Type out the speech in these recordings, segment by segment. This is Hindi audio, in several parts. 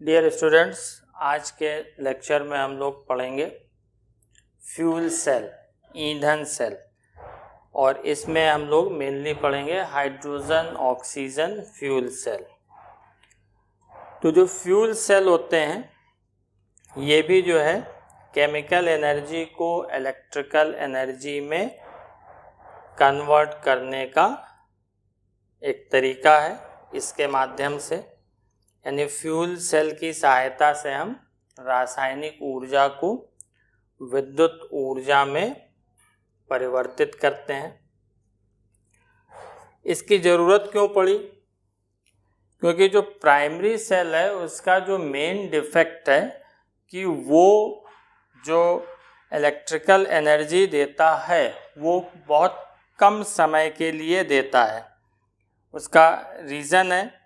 डियर स्टूडेंट्स, आज के लेक्चर में हम लोग पढ़ेंगे फ्यूल सेल, ईंधन सेल, और इसमें हम लोग मेनली पढ़ेंगे हाइड्रोजन ऑक्सीजन फ्यूल सेल। तो जो फ्यूल सेल होते हैं ये भी जो है केमिकल एनर्जी को इलेक्ट्रिकल एनर्जी में कन्वर्ट करने का एक तरीका है। इसके माध्यम से यानी फ्यूल सेल की सहायता से हम रासायनिक ऊर्जा को विद्युत ऊर्जा में परिवर्तित करते हैं। इसकी ज़रूरत क्यों पड़ी? क्योंकि जो प्राइमरी सेल है उसका जो मेन डिफेक्ट है कि वो जो इलेक्ट्रिकल एनर्जी देता है वो बहुत कम समय के लिए देता है। उसका रीज़न है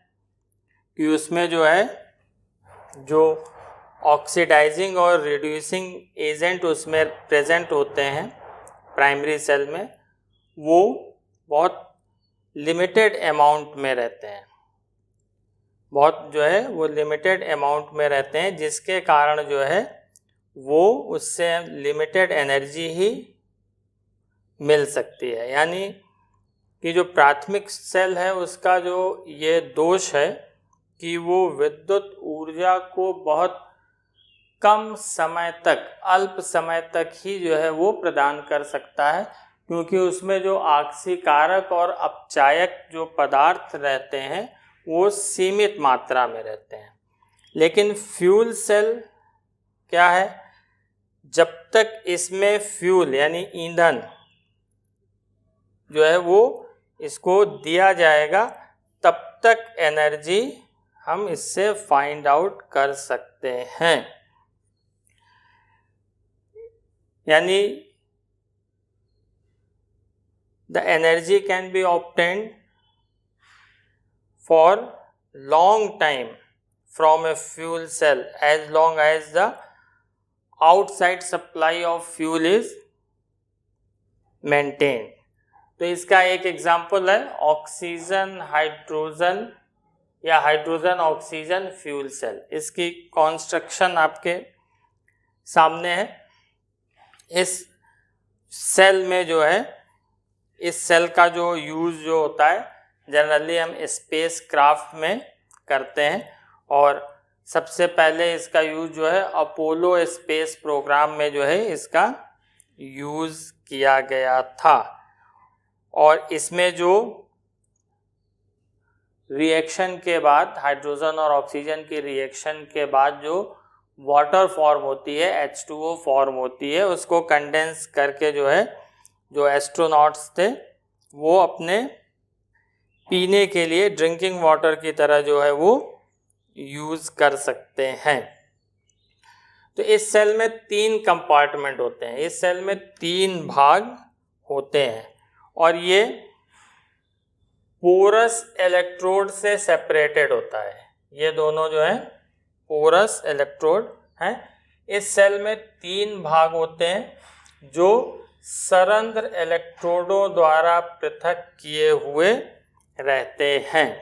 कि उसमें जो है जो ऑक्सीडाइजिंग और रिड्यूसिंग एजेंट उसमें प्रेजेंट होते हैं प्राइमरी सेल में, वो बहुत लिमिटेड अमाउंट में रहते हैं, बहुत जो है वो लिमिटेड अमाउंट में रहते हैं, जिसके कारण जो है वो उससे लिमिटेड एनर्जी ही मिल सकती है। यानी कि जो प्राथमिक सेल है उसका जो ये दोष है कि वो विद्युत ऊर्जा को बहुत कम समय तक, अल्प समय तक ही जो है वो प्रदान कर सकता है, क्योंकि उसमें जो आक्सीकारक और अपचायक जो पदार्थ रहते हैं वो सीमित मात्रा में रहते हैं। लेकिन फ्यूल सेल क्या है, जब तक इसमें फ्यूल यानी ईंधन जो है वो इसको दिया जाएगा तब तक एनर्जी हम इससे फाइंड आउट कर सकते हैं। यानी the energy can be obtained for long time from a fuel cell as long as the outside supply of fuel is maintained. तो इसका एक एग्जाम्पल है ऑक्सीजन हाइड्रोजन या हाइड्रोजन ऑक्सीजन फ्यूल सेल। इसकी कॉन्स्ट्रक्शन आपके सामने है। इस सेल में जो है, इस सेल का जो यूज़ जो होता है जनरली हम स्पेस क्राफ्ट में करते हैं, और सबसे पहले इसका यूज़ जो है अपोलो स्पेस प्रोग्राम में जो है इसका यूज़ किया गया था। और इसमें जो रिएक्शन के बाद, हाइड्रोजन और ऑक्सीजन की रिएक्शन के बाद जो वाटर फॉर्म होती है, H2O फॉर्म होती है, उसको कंडेंस करके जो है जो एस्ट्रोनॉट्स थे वो अपने पीने के लिए ड्रिंकिंग वाटर की तरह जो है वो यूज़ कर सकते हैं। तो इस सेल में 3 कंपार्टमेंट होते हैं, इस सेल में 3 भाग होते हैं, और ये पोरस इलेक्ट्रोड से सेपरेटेड होता है। ये दोनों जो है पोरस इलेक्ट्रोड हैं। इस सेल में 3 भाग होते हैं जो सरंध्र इलेक्ट्रोडों द्वारा पृथक किए हुए रहते हैं,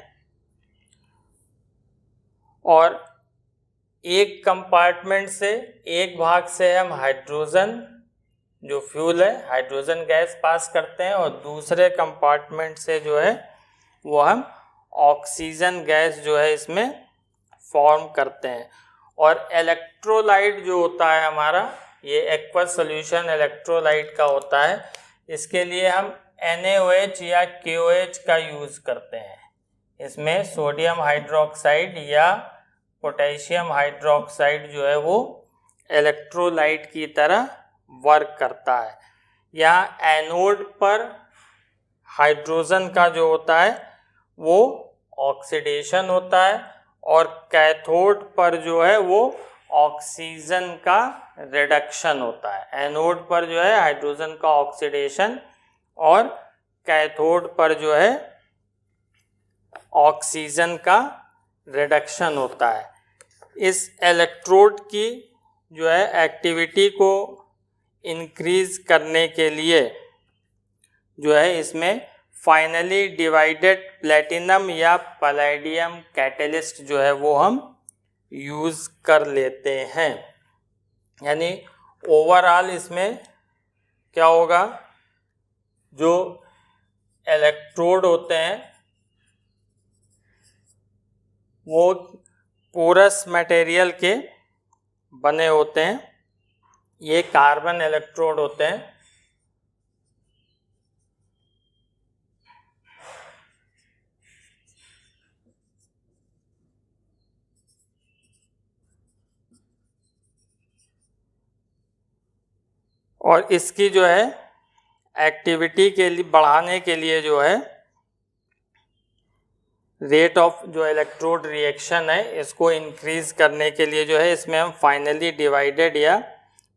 और एक कंपार्टमेंट से, एक भाग से हम हाइड्रोजन जो फ्यूल है, हाइड्रोजन गैस पास करते हैं, और दूसरे कंपार्टमेंट से जो है वो हम ऑक्सीजन गैस जो है इसमें फॉर्म करते हैं। और इलेक्ट्रोलाइट जो होता है हमारा, ये एक्वस सॉल्यूशन इलेक्ट्रोलाइट का होता है, इसके लिए हम NaOH या KOH का यूज़ करते हैं। इसमें सोडियम हाइड्रोक्साइड या पोटेशियम हाइड्रोक्साइड जो है वो इलेक्ट्रोलाइट की तरह वर्क करता है। यहाँ एनोड पर हाइड्रोजन का जो होता है वो ऑक्सीडेशन होता है, और कैथोड पर जो है वो ऑक्सीजन का रिडक्शन होता है। एनोड पर जो है हाइड्रोजन का ऑक्सीडेशन और कैथोड पर जो है ऑक्सीजन का रिडक्शन होता है। इस इलेक्ट्रोड की जो है एक्टिविटी को इंक्रीज करने के लिए जो है इसमें फाइनली डिवाइडेड प्लेटिनम या पैलेडियम कैटलिस्ट जो है वो हम यूज़ कर लेते हैं। यानी ओवरऑल इसमें क्या होगा, जो इलेक्ट्रोड होते हैं वो पोरस मटेरियल के बने होते हैं। ये कार्बन इलेक्ट्रोड होते हैं। और इसकी जो है एक्टिविटी के लिए बढ़ाने के लिए जो है रेट ऑफ जो इलेक्ट्रोड रिएक्शन है इसको इंक्रीज करने के लिए जो है इसमें हम फाइनली डिवाइडेड या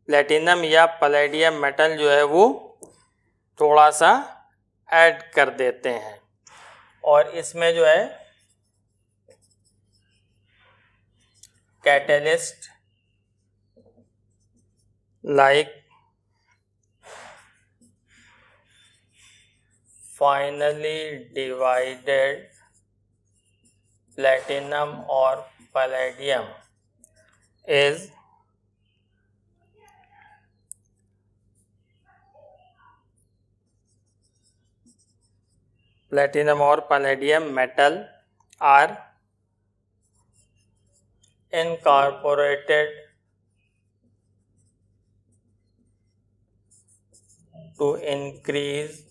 प्लेटिनम या पैलेडियम मेटल जो है वो थोड़ा सा ऐड कर देते हैं। और इसमें जो है catalyst like finally divided platinum और palladium is platinum or palladium metal are incorporated to increase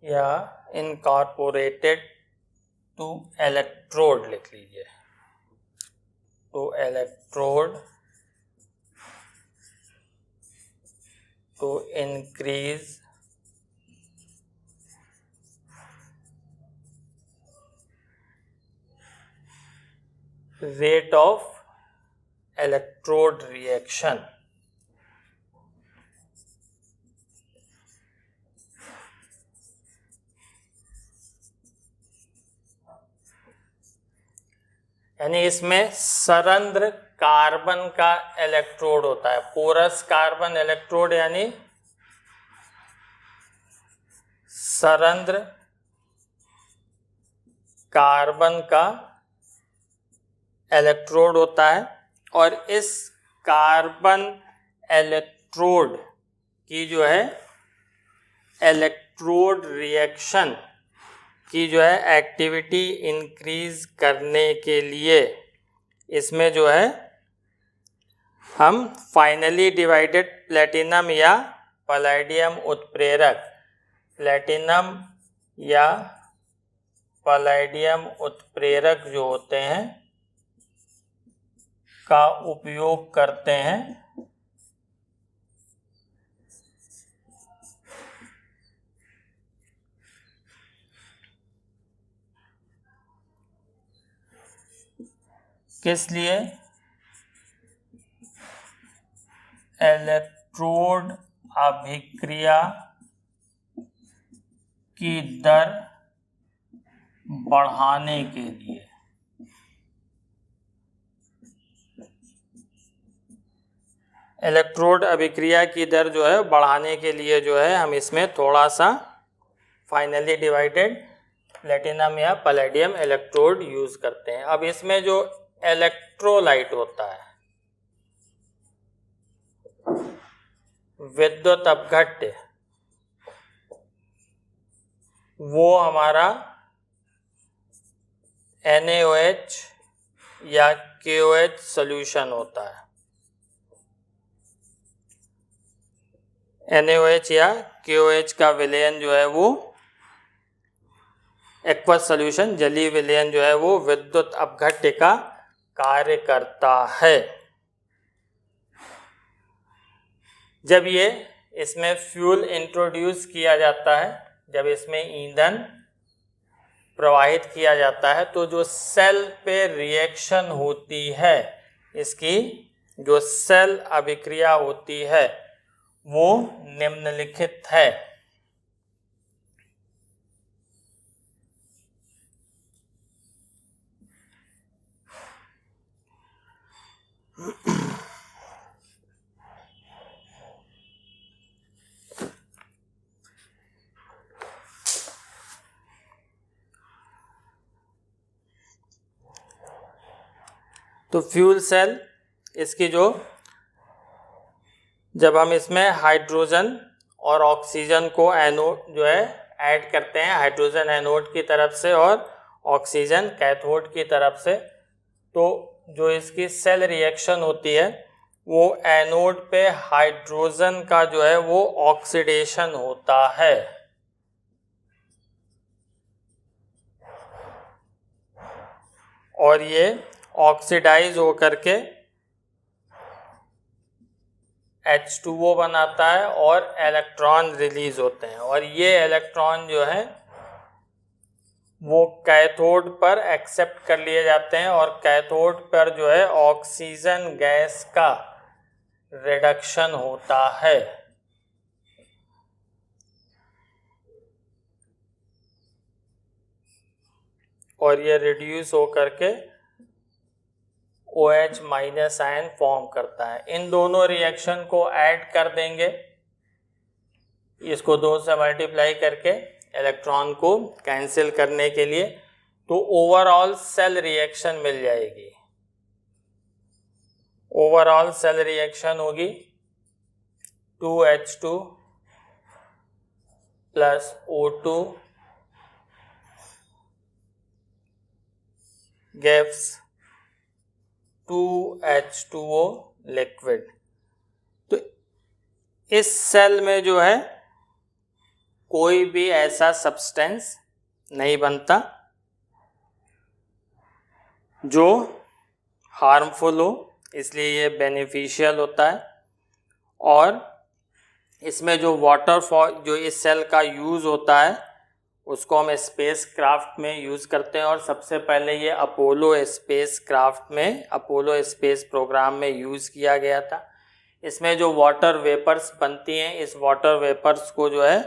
या incorporated to electrode लिख लीजिए, to electrode to increase rate of electrode reaction। यानी इसमें सरंध्र कार्बन का इलेक्ट्रोड होता है, पोरस कार्बन इलेक्ट्रोड यानी सरंध्र कार्बन का इलेक्ट्रोड होता है। और इस कार्बन इलेक्ट्रोड की जो है इलेक्ट्रोड रिएक्शन की जो है एक्टिविटी इंक्रीज करने के लिए इसमें जो है हम फाइनली डिवाइडेड प्लेटिनम या पैलेडियम उत्प्रेरक, प्लेटिनम या पैलेडियम उत्प्रेरक जो होते हैं का उपयोग करते हैं किस लिए, इलेक्ट्रोड अभिक्रिया की दर बढ़ाने के लिए। इलेक्ट्रोड अभिक्रिया की दर जो है बढ़ाने के लिए जो है हम इसमें थोड़ा सा फाइनली डिवाइडेड प्लेटिनम या पैलेडियम इलेक्ट्रोड यूज करते हैं। अब इसमें जो इलेक्ट्रोलाइट होता है, विद्युत अपघट्य, वो हमारा NaOH या KOH सॉल्यूशन होता है। NaOH या KOH का विलयन जो है वो एक्वस सॉल्यूशन, जलीय विलयन जो है वो विद्युत अपघट्य का कार्य करता है। जब ये इसमें फ्यूल इंट्रोड्यूस किया जाता है, जब इसमें ईंधन प्रवाहित किया जाता है तो जो सेल पे रिएक्शन होती है, इसकी जो सेल अभिक्रिया होती है वो निम्नलिखित है। तो फ्यूल सेल इसकी जब हम इसमें हाइड्रोजन और ऑक्सीजन को एनोड जो है ऐड करते हैं, हाइड्रोजन एनोड की तरफ से और ऑक्सीजन कैथोड की तरफ से, तो जो इसकी सेल रिएक्शन होती है वो एनोड पे हाइड्रोजन का जो है वो ऑक्सीडेशन होता है। और ये ऑक्सीडाइज होकर के H2O बनाता है और इलेक्ट्रॉन रिलीज होते हैं, और ये इलेक्ट्रॉन जो है वो कैथोड पर एक्सेप्ट कर लिए जाते हैं और कैथोड पर जो है ऑक्सीजन गैस का रिडक्शन होता है। और ये रिड्यूस होकर के OH माइनस आयन फॉर्म करता है। इन दोनों रिएक्शन को ऐड कर देंगे, इसको 2 से मल्टीप्लाई करके इलेक्ट्रॉन को कैंसिल करने के लिए, तो ओवरऑल सेल रिएक्शन मिल जाएगी। ओवरऑल सेल रिएक्शन होगी 2H2 plus O2 gives 2H2O liquid. तो इस सेल में जो है कोई भी ऐसा सब्सटेंस नहीं बनता जो हार्मफुल हो, इसलिए ये बेनिफिशियल होता है। और इसमें जो वाटर फॉल जो इस सेल का यूज़ होता है उसको हम स्पेस क्राफ्ट में यूज़ करते हैं, और सबसे पहले ये अपोलो स्पेस क्राफ्ट में, अपोलो स्पेस प्रोग्राम में यूज़ किया गया था। इसमें जो वाटर वेपर्स बनती हैं, इस वाटर वेपर्स को जो है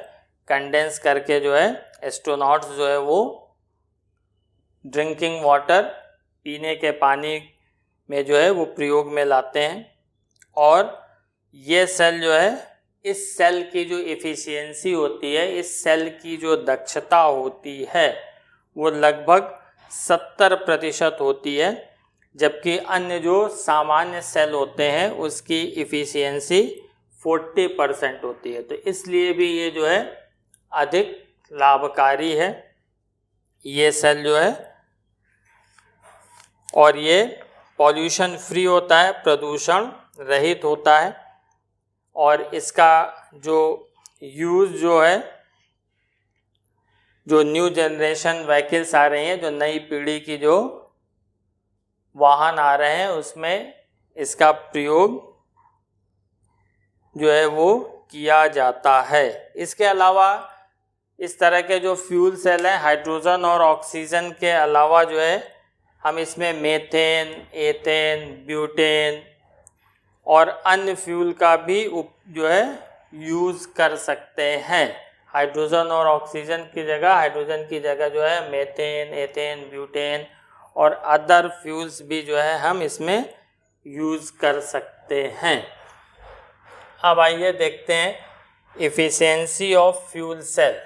कंडेंस करके जो है एस्ट्रोनॉट्स जो है वो ड्रिंकिंग वाटर, पीने के पानी में जो है वो प्रयोग में लाते हैं। और ये सेल जो है, इस सेल की जो एफिशिएंसी होती है, इस सेल की जो दक्षता होती है वो लगभग 70% होती है, जबकि अन्य जो सामान्य सेल होते हैं उसकी एफिशिएंसी 40% होती है। तो इसलिए भी ये जो है अधिक लाभकारी है ये सेल जो है। और ये पॉल्यूशन फ्री होता है, प्रदूषण रहित होता है। और इसका जो यूज़ जो है, जो न्यू जनरेशन व्हीकल्स आ रही हैं, जो नई पीढ़ी की जो वाहन आ रहे हैं, उसमें इसका प्रयोग जो है वो किया जाता है। इसके अलावा इस तरह के जो फ्यूल सेल हैं, हाइड्रोजन और ऑक्सीजन के अलावा जो है हम इसमें मेथेन, एथेन, ब्यूटेन और अन्य फ्यूल का भी जो है यूज़ कर सकते हैं। हाइड्रोजन और ऑक्सीजन की जगह, हाइड्रोजन की जगह जो है मेथेन, एथेन, ब्यूटेन और अदर फ्यूल्स भी जो है हम इसमें यूज़ कर सकते हैं। अब आइए देखते हैं एफिशिएंसी ऑफ फ्यूल सेल।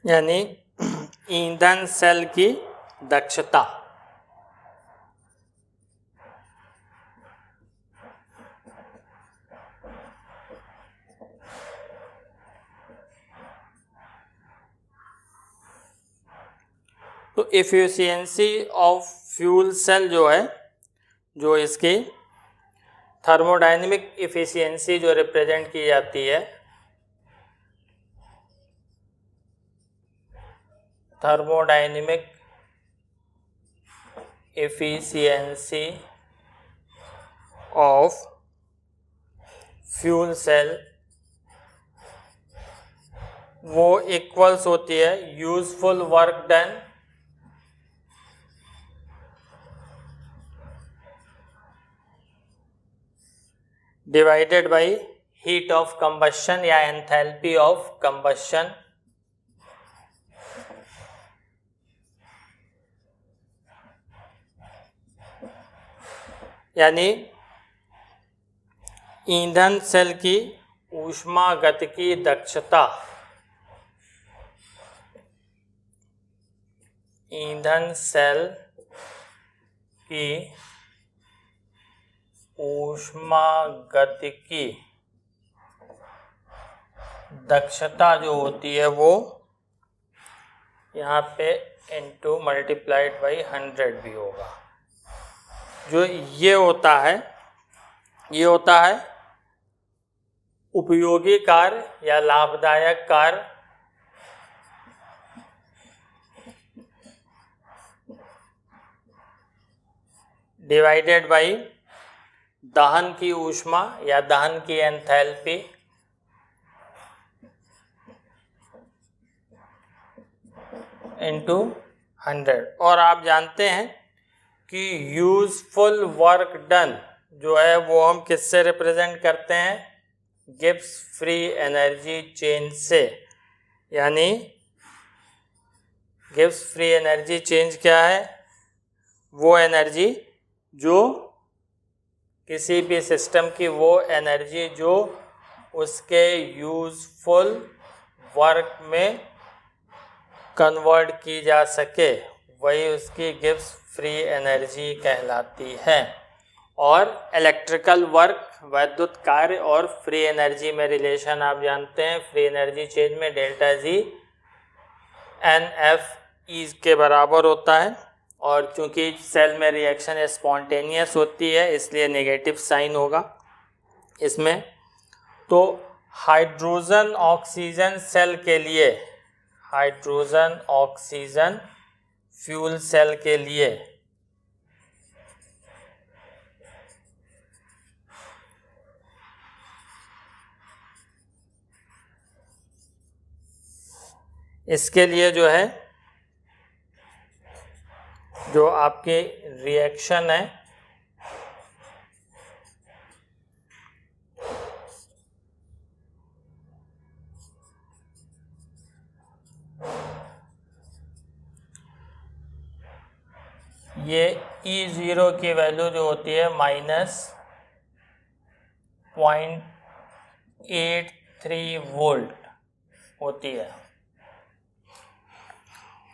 यानी ईंधन सेल की दक्षता। तो एफिशिएंसी ऑफ फ्यूल सेल जो है, जो इसकी थर्मोडायनेमिक एफिशिएंसी जो रिप्रेजेंट की जाती है, thermodynamic efficiency of fuel cell वो इक्वल्स होती है useful work done divided by heat of combustion या एंथैल्पी ऑफ कंबशन। यानी ईंधन सेल की ऊष्मागतिकी दक्षता, ईंधन सेल की ऊष्मागतिकी दक्षता जो होती है वो यहाँ पे इंटू मल्टीप्लाइड बाई 100 भी होगा। जो ये होता है उपयोगी कार्य या लाभदायक कार्य डिवाइडेड बाई दहन की ऊष्मा या दहन की एंथैल्पी इंटू 100। और आप जानते हैं कि यूजफुल वर्क डन जो है वो हम किससे रिप्रेजेंट करते हैं, गिब्स फ्री एनर्जी चेंज से। यानी गिब्स फ्री एनर्जी चेंज क्या है, वो एनर्जी जो किसी भी सिस्टम की वो एनर्जी जो उसके यूजफुल वर्क में कन्वर्ट की जा सके, वही उसकी गिब्स फ्री एनर्जी कहलाती है। और इलेक्ट्रिकल वर्क, वैद्युत कार्य और फ्री एनर्जी में रिलेशन आप जानते हैं। फ्री एनर्जी चेंज में डेल्टा जी NF के बराबर होता है। और चूंकि सेल में रिएक्शन स्पॉन्टेनियस होती है इसलिए नेगेटिव साइन होगा इसमें। तो हाइड्रोजन ऑक्सीजन सेल के लिए, हाइड्रोजन ऑक्सीजन फ्यूल सेल के लिए इसके लिए जो है जो आपके रिएक्शन है ये E0 की वैल्यू जो होती है -0.83 वोल्ट होती है।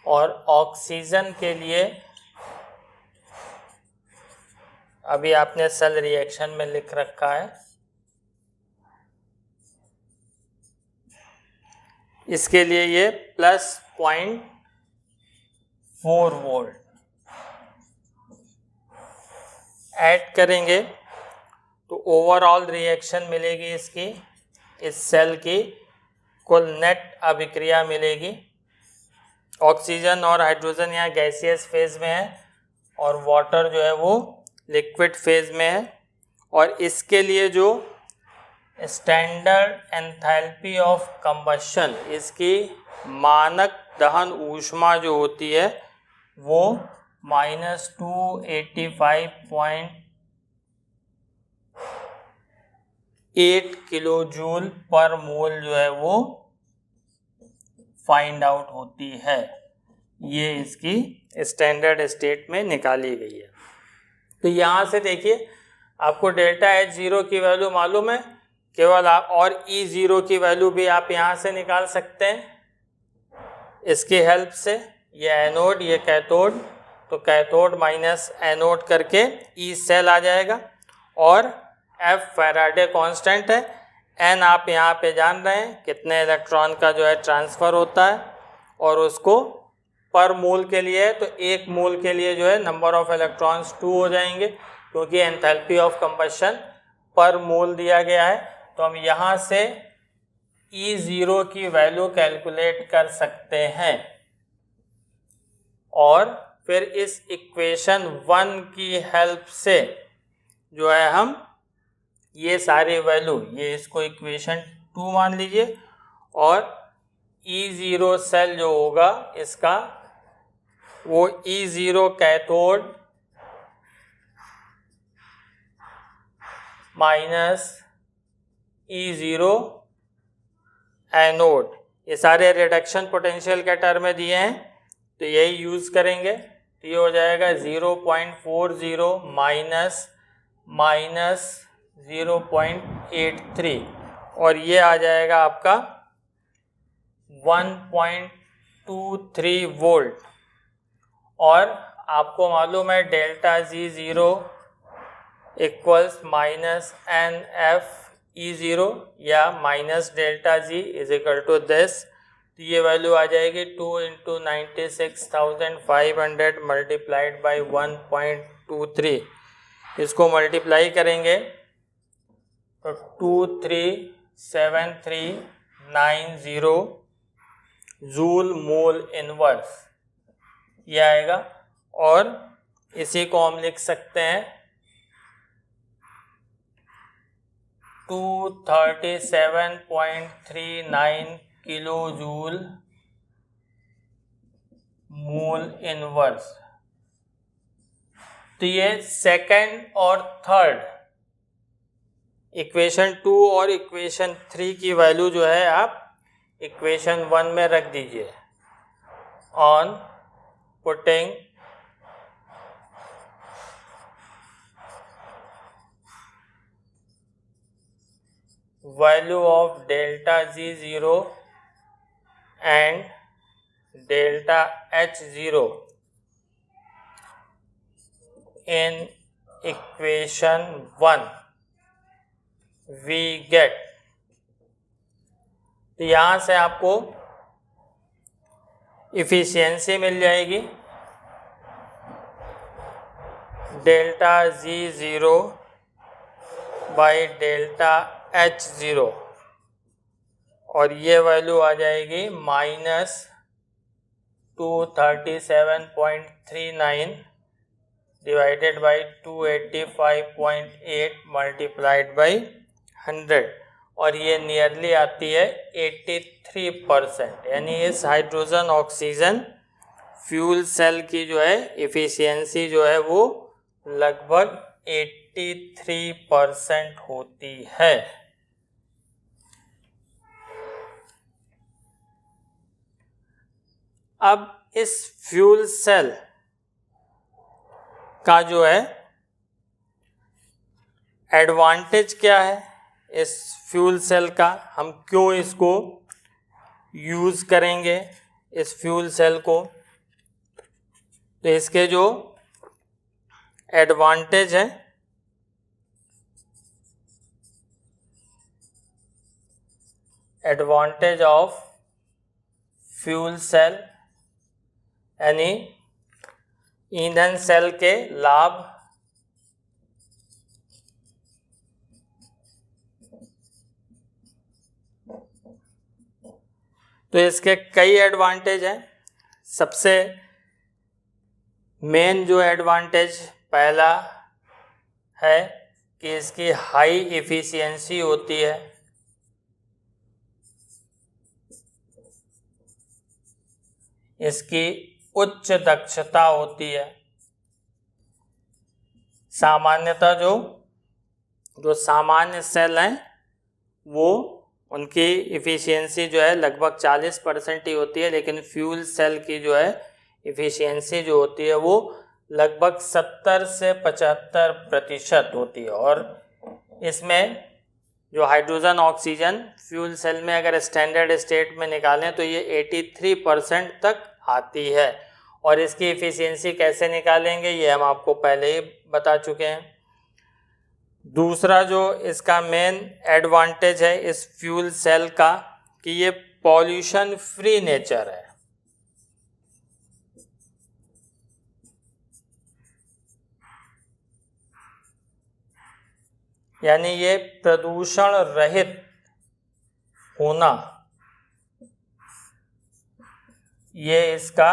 और ऑक्सीजन के लिए अभी आपने सेल रिएक्शन में लिख रखा है, इसके लिए ये +0.4 वोल्ट ऐड करेंगे तो ओवरऑल रिएक्शन मिलेगी इसकी, इस सेल की कुल नेट अभिक्रिया मिलेगी। ऑक्सीजन और हाइड्रोजन यहाँ गैसियस फेज में है और वाटर जो है वो लिक्विड फेज में है। और इसके लिए जो स्टैंडर्ड एंथैल्पी ऑफ कंबशन, इसकी मानक दहन ऊष्मा जो होती है वो -285.8 किलो जूल पर मोल जो है वो फाइंड आउट होती है। ये इसकी स्टैंडर्ड स्टेट में निकाली गई है। तो यहाँ से देखिए आपको डेल्टा H0 की वैल्यू मालूम है, केवल आप और E0 की वैल्यू भी आप यहाँ से निकाल सकते हैं इसकी हेल्प से। ये एनोड, ये कैथोड, तो कैथोड माइनस एनोड करके E सेल आ जाएगा। और F फैराडे कांस्टेंट है, N आप यहाँ पे जान रहे हैं कितने इलेक्ट्रॉन का जो है ट्रांसफ़र होता है, और उसको पर मोल के लिए है तो एक मोल के लिए जो है नंबर ऑफ इलेक्ट्रॉन्स 2 हो जाएंगे, क्योंकि एंथैल्पी ऑफ कंबशन पर मोल दिया गया है। तो हम यहाँ से E0 की वैल्यू कैलकुलेट कर सकते हैं। और फिर इस इक्वेशन 1 की हेल्प से जो है हम ये सारे वैल्यू, ये इसको इक्वेशन 2 मान लीजिए, और E0 सेल जो होगा इसका, वो E0 cathode minus E0 anode, ये सारे रिडक्शन पोटेंशियल के टर्म में दिए हैं तो यही यूज़ करेंगे। तो ये हो जाएगा 0.40 माइनस 0.83 और ये आ जाएगा आपका 1.23 वोल्ट। और आपको मालूम है delta G0 equals minus NF/E0 या minus delta G is equal to this. तो ये वैल्यू आ जाएगी 2 × 96,500 मल्टीप्लाइड बाई 1.23। इसको मल्टीप्लाई करेंगे तो 237390 जूल मोल इनवर्स ये आएगा। और इसी को हम लिख सकते हैं 237.39 किलो जूल मोल इनवर्स। तो ये सेकंड और थर्ड इक्वेशन 2 और इक्वेशन 3 की वैल्यू जो है आप इक्वेशन 1 में रख दीजिए। On putting value of delta G0 and delta H0 in equation 1 we get, तो यहाँ से आपको इफिशियंसी मिल जाएगी delta G0 by delta H0 और ये वैल्यू आ जाएगी minus 237.39 divided by 285.8 multiplied by 100 और ये नियरली आती है 83%। यानी इस हाइड्रोजन ऑक्सीजन फ्यूल सेल की जो है इफिशियंसी जो है वो लगभग 83% होती है। अब इस फ्यूल सेल का जो है एडवांटेज क्या है, इस फ्यूल सेल का हम क्यों इसको यूज़ करेंगे इस फ्यूल सेल को, तो इसके जो एडवांटेज है एडवांटेज ऑफ फ्यूल सेल यानी ईंधन सेल के लाभ, तो इसके कई एडवांटेज हैं। सबसे मेन जो एडवांटेज पहला है कि इसकी हाई एफिशिएंसी होती है। इसकी उच्च दक्षता होती है। सामान्यतः जो सामान्य सेल हैं वो उनकी इफ़िशियंसी जो है लगभग 40% ही होती है, लेकिन फ्यूल सेल की जो है इफ़िशियंसी जो होती है वो लगभग 70 से 75% होती है। और इसमें जो हाइड्रोजन ऑक्सीजन फ्यूल सेल में अगर स्टैंडर्ड स्टेट में निकालें तो ये 83% तक आती है। और इसकी इफ़िशियंसी कैसे निकालेंगे ये हम आपको पहले ही बता चुके हैं। दूसरा जो इसका मेन एडवांटेज है इस फ्यूल सेल का कि ये पॉल्यूशन फ्री नेचर है। यानी ये प्रदूषण रहित होना ये इसका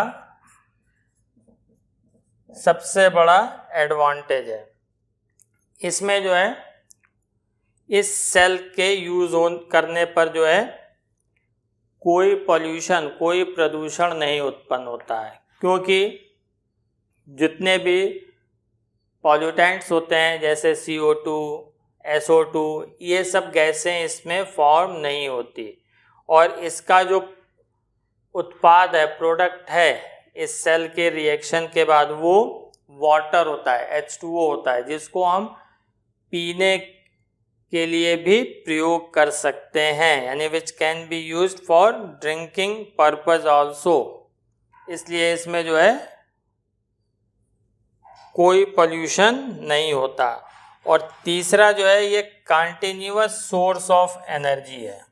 सबसे बड़ा एडवांटेज है। इसमें जो है इस सेल के यूज करने पर जो है कोई पॉल्यूशन, कोई प्रदूषण नहीं उत्पन्न होता है, क्योंकि जितने भी पॉल्यूटेंट्स होते हैं जैसे CO2, SO2, ये सब गैसें इसमें फॉर्म नहीं होती, और इसका जो उत्पाद है, प्रोडक्ट है इस सेल के रिएक्शन के बाद, वो वाटर होता है, H2O होता है, जिसको हम पीने के लिए भी प्रयोग कर सकते हैं, यानी which can be used for drinking purpose also. इसलिए इसमें जो है कोई पोल्यूशन नहीं होता। और तीसरा जो है ये कंटिन्यूअस सोर्स ऑफ एनर्जी है।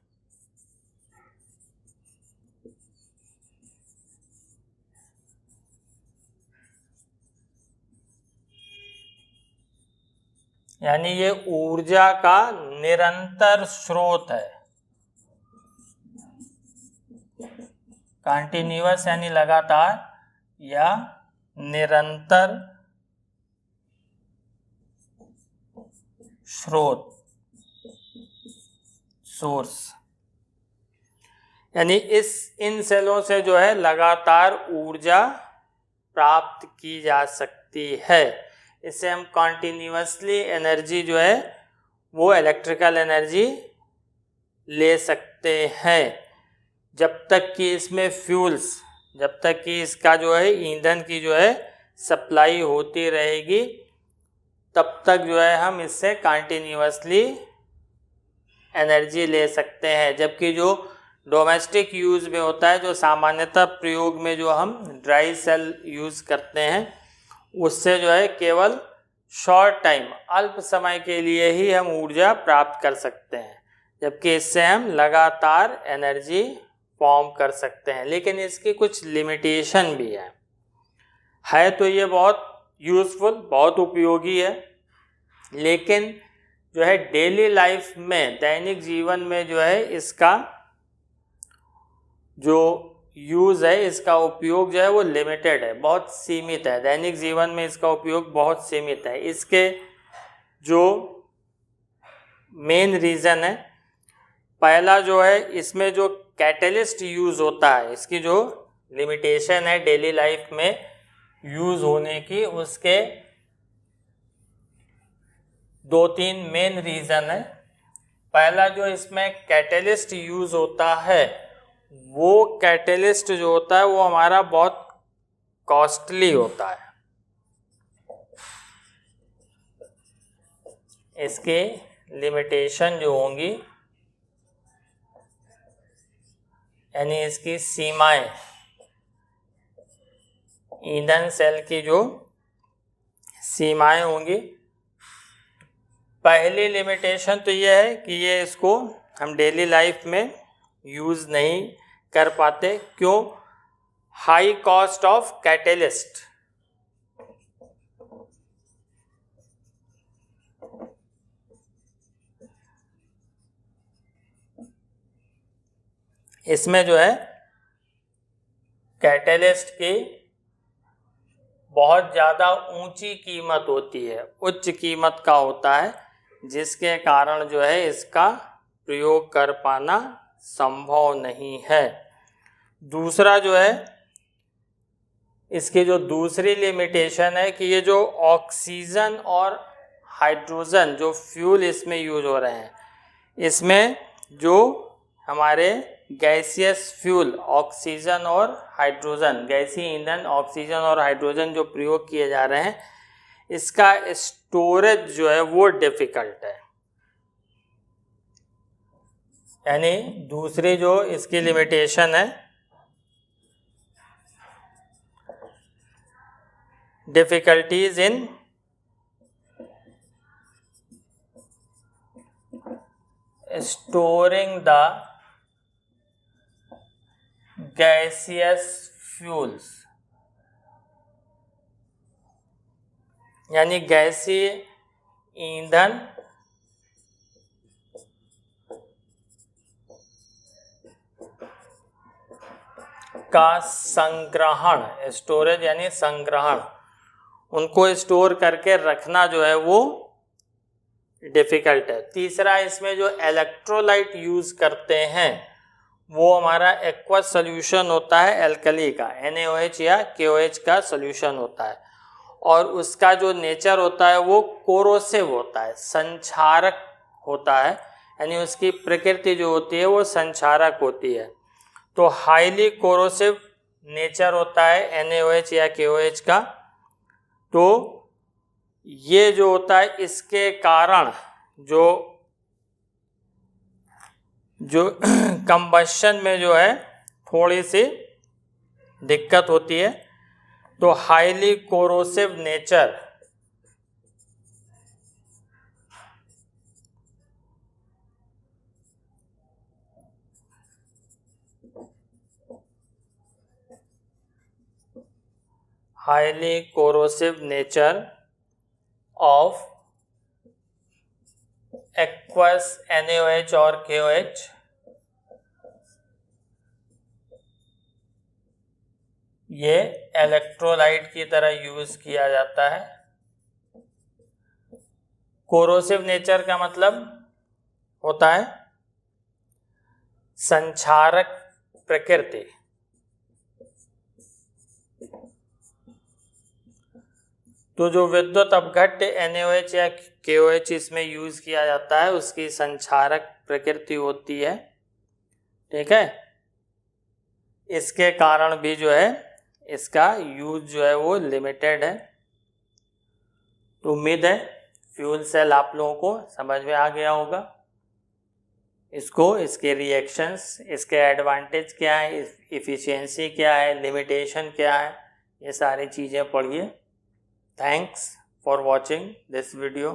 यानी ये ऊर्जा का निरंतर स्रोत है। कंटिन्यूअस यानी लगातार या निरंतर स्रोत, सोर्स। यानी इन सेलों से जो है लगातार ऊर्जा प्राप्त की जा सकती है। इससे हम कॉन्टिन्यूअसली एनर्जी जो है वो इलेक्ट्रिकल एनर्जी ले सकते हैं, जब तक कि इसमें फ्यूल्स, जब तक कि इसका जो है ईंधन की जो है सप्लाई होती रहेगी, तब तक जो है हम इससे कंटिन्यूअसली एनर्जी ले सकते हैं। जबकि जो डोमेस्टिक यूज़ में होता है, जो सामान्यतः प्रयोग में जो हम ड्राई सेल यूज़ करते हैं, उससे जो है केवल शॉर्ट टाइम, अल्प समय के लिए ही हम ऊर्जा प्राप्त कर सकते हैं, जबकि इससे हम लगातार एनर्जी फॉर्म कर सकते हैं। लेकिन इसकी कुछ लिमिटेशन भी है तो ये बहुत यूज़फुल, बहुत उपयोगी है, लेकिन जो है डेली लाइफ में, दैनिक जीवन में जो है इसका जो यूज़ है, इसका उपयोग जो है वो लिमिटेड है, बहुत सीमित है। दैनिक जीवन में इसका उपयोग बहुत सीमित है। इसके जो मेन रीज़न है, पहला जो है इसमें जो कैटलिस्ट यूज़ होता है, इसकी जो लिमिटेशन है डेली लाइफ में यूज़ होने की, उसके 2-3 मेन रीज़न है। पहला जो इसमें कैटलिस्ट यूज़ होता है, वो कैटलिस्ट जो होता है वो हमारा बहुत कॉस्टली होता है। इसके लिमिटेशन जो होंगी, यानी इसकी सीमाएं, ईंधन सेल की जो सीमाएं होंगी, पहली लिमिटेशन तो ये है कि ये इसको हम डेली लाइफ में यूज़ नहीं कर पाते। क्यों? High cost of catalyst. इसमें जो है कैटलिस्ट की बहुत ज़्यादा ऊंची कीमत होती है, उच्च कीमत का होता है, जिसके कारण जो है इसका प्रयोग कर पाना संभव नहीं है। दूसरा जो है इसकी जो दूसरी लिमिटेशन है कि ये जो ऑक्सीजन और हाइड्रोजन जो फ्यूल इसमें यूज हो रहे हैं, इसमें जो हमारे गैसियस फ्यूल ऑक्सीजन और हाइड्रोजन, गैसीय ईंधन ऑक्सीजन और हाइड्रोजन जो प्रयोग किए जा रहे हैं, इसका स्टोरेज जो है वो डिफ़िकल्ट है। यानी दूसरी जो इसकी लिमिटेशन है, difficulties in storing the gaseous fuels, यानी गैसीय ईंधन का संग्रहण, स्टोरेज यानी संग्रहण, उनको स्टोर करके रखना जो है वो डिफ़िकल्ट है। तीसरा, इसमें जो इलेक्ट्रोलाइट यूज़ करते हैं वो हमारा एक्वस सोल्यूशन होता है एल्कली का, NaOH या KOH का सोल्यूशन होता है, और उसका जो नेचर होता है वो कोरोसिव होता है, संक्षारक होता है, यानी उसकी प्रकृति जो होती है वो संक्षारक होती है। तो हाईली कोरोसिव नेचर होता है NaOH या KOH का। तो ये जो होता है इसके कारण जो कंबशन में जो है थोड़ी सी दिक्कत होती है। तो highly corrosive nature of aqueous NaOH और KOH ये इलेक्ट्रोलाइट की तरह यूज किया जाता है। कोरोसिव नेचर का मतलब होता है संक्षारक प्रकृति। तो जो विद्युत अपघट्य NaOH या KOH इसमें यूज किया जाता है उसकी संक्षारक प्रकृति होती है, ठीक है। इसके कारण भी जो है इसका यूज जो है वो लिमिटेड है। तो उम्मीद है फ्यूल सेल आप लोगों को समझ में आ गया होगा। इसको, इसके रिएक्शंस, इसके एडवांटेज क्या है, इफ़िशियंसी क्या है, लिमिटेशन क्या है, ये सारी चीज़ें पढ़िए। Thanks for watching this video.